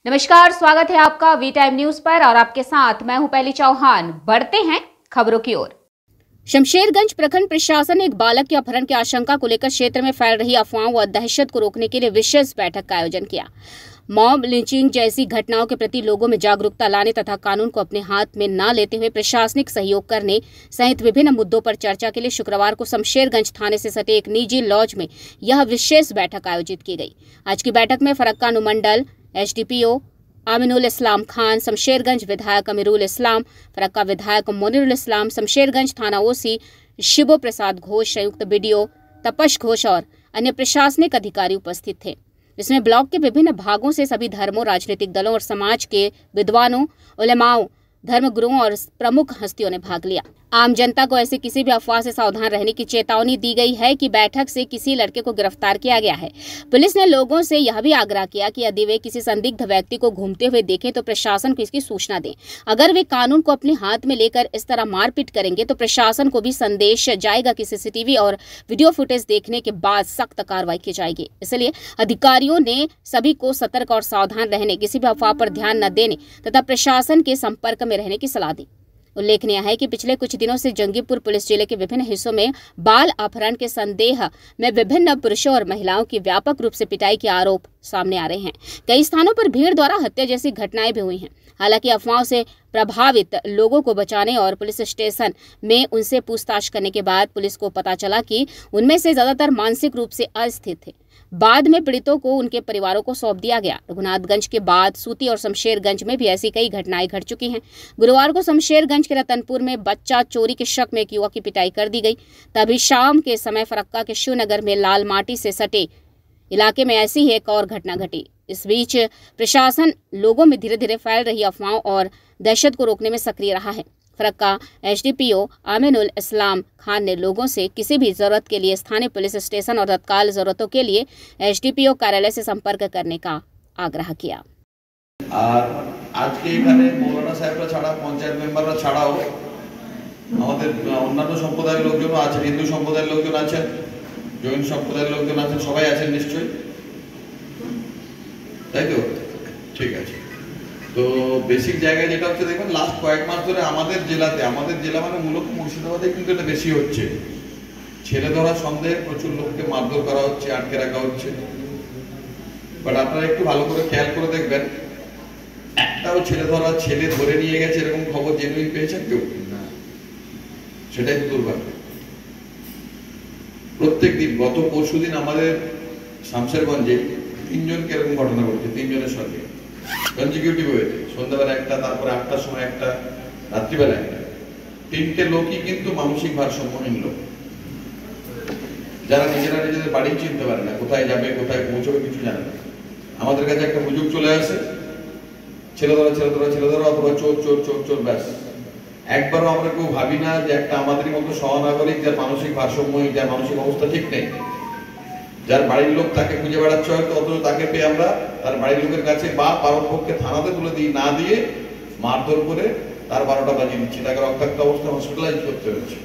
नमस्कार, स्वागत है आपका वी टाइम न्यूज पर और आपके साथ मैं हूं पहली चौहान। बढ़ते हैं खबरों की ओर। शमशेरगंज प्रखंड प्रशासन ने एक बालक के अपहरण की आशंका को लेकर क्षेत्र में फैल रही अफवाहों व दहशत को रोकने के लिए विशेष बैठक का आयोजन किया। मॉब लिंचिंग जैसी घटनाओं के प्रति लोगों में जागरूकता लाने तथा कानून को अपने हाथ में न लेते हुए प्रशासनिक सहयोग करने सहित विभिन्न मुद्दों पर चर्चा के लिए शुक्रवार को शमशेरगंज थाने से सटे एक निजी लॉज में यह विशेष बैठक आयोजित की गई। आज की बैठक में फरक्का अनुमंडल एसडीपीओ आमिनुल इस्लाम खान, शमशेरगंज विधायक अमीरुल इस्लाम, फरक्का विधायक मोनिरुल इस्लाम, शमशेरगंज थाना ओसी शिबो प्रसाद घोष, संयुक्त बीडीओ तपश घोष और अन्य प्रशासनिक अधिकारी उपस्थित थे। इसमें ब्लॉक के विभिन्न भागों से सभी धर्मों, राजनीतिक दलों और समाज के विद्वानों, उलेमाओं, धर्मगुरुओं और प्रमुख हस्तियों ने भाग लिया। आम जनता को ऐसे किसी भी अफवाह से सावधान रहने की चेतावनी दी गई है कि बैठक से किसी लड़के को गिरफ्तार किया गया है। पुलिस ने लोगों से यह भी आग्रह किया कि यदि वे किसी संदिग्ध व्यक्ति को घूमते हुए देखें तो प्रशासन को इसकी सूचना दें। अगर वे कानून को अपने हाथ में लेकर इस तरह मारपीट करेंगे तो प्रशासन को भी संदेश जाएगा कि सीसीटीवी और वीडियो फुटेज देखने के बाद सख्त कार्रवाई की जाएगी। इसलिए अधिकारियों ने सभी को सतर्क और सावधान रहने, किसी भी अफवाह पर ध्यान न देने तथा प्रशासन के संपर्क में रहने की सलाह दी। उल्लेखनीय है कि पिछले कुछ दिनों से जंगीपुर पुलिस जिले के विभिन्न हिस्सों में बाल अपहरण के संदेह में विभिन्न पुरुषों और महिलाओं की व्यापक रूप से पिटाई के आरोप सामने आ रहे हैं। कई स्थानों पर भीड़ द्वारा हत्या जैसी घटनाएं भी हुई हैं। हालांकि अफवाहों से प्रभावित लोगों को बचाने और पुलिस स्टेशन में उनसे पूछताछ करने के बाद पुलिस को पता चला कि उनमें से ज्यादातर मानसिक रूप से अस्थिर थे। बाद में पीड़ितों को उनके परिवारों को सौंप दिया गया। रघुनाथगंज के बाद सूती और शमशेरगंज में भी ऐसी कई घटनाएं घट चुकी हैं। गुरुवार को शमशेरगंज के रतनपुर में बच्चा चोरी के शक में एक युवक की पिटाई कर दी गई। तभी शाम के समय फरक्का के शिवनगर में लाल माटी से सटे इलाके में ऐसी ही एक और घटना घटी। इस बीच प्रशासन लोगों में धीरे धीरे फैल रही अफवाहों और दहशत को रोकने में सक्रिय रहा है। फरक्का एसडीपीओ आमिनुल इस्लाम खान ने लोगों से किसी भी जरूरत के लिए स्थानीय पुलिस स्टेशन और तत्काल जरूरतों के लिए एसडीपीओ कार्यालय से संपर्क करने का आग्रह किया। आज के এখানে মৌলানা সাহেবরা ছাড়া পঞ্চায়েত মেম্বাররা ছাড়াও আমাদের অন্যান্য সম্প্রদায়ের লোকজন আছে, হিন্দু সম্প্রদায়ের লোকজন আছেন, জৈন সম্প্রদায়ের লোকজন আছেন, সবাই আছেন নিশ্চয়ই, তাই তো? ঠিক আছে। তো বেসিক জায়গায় যেটা হচ্ছে দেখবেন লাস্ট কয়েক মাস ধরে আমাদের জেলা মানে মূলত মুর্শিদাবাদে কিন্তু এটা বেশি হচ্ছে। ছেলে ধরা সন্দেহে প্রচুর লোককে মারধর করা হচ্ছে, আটকে রাখা হচ্ছে। বাট আপনারা একটু ভালো করে খেয়াল করে দেখবেন, একটাও ছেলে ধরে নিয়ে গেছে এরকম খবর জেনুইন পেয়েছেন কেউ? সেটাই তো দুর্ভাগ্য। প্রত্যেক দিন, গত পরশুদিন আমাদের শামশেরগঞ্জে 3 জনকে এরকম ঘটনা ঘটছে, 3 জনের সঙ্গে কনজিকিউটিভ হয়েছে। সন্ধ্যাবেলা একটা, তারপরে 8টার সময় একটা, রাত্রিবেলা একটা। 3টে লোকই কিন্তু মানসিক ভারসাম্যহীন লোক, যারা নিজেদের বাড়ি চিনতে পারে না, কোথায় যাবে, কোথায় পৌঁছবে কিছু জানে না। আমাদের কাছে একটা হুজুগ চলে আসে, ছেলে ধরা অথবা চোর ব্যাস। একবারও আমরা কেউ ভাবি না যে একটা আমাদের মতো সহনাগরিক যার মানসিক ভারসাম্যহীন, যার মানসিক অবস্থা ঠিক নেই, যার বাড়ির লোক তাকে খুঁজে বেড়াচ্ছে হয়তো, অথচ তাকে পেয়ে আমরা তার বাড়ির লোকের কাছে বা পারপক্ষে থানাতে তুলে দিই, না দিয়ে মারধর করে তার 12টা বাজিয়ে দিচ্ছি, তাকে রক্তাক্ত অবস্থায় হসপিটালাইজ করতে হয়েছে।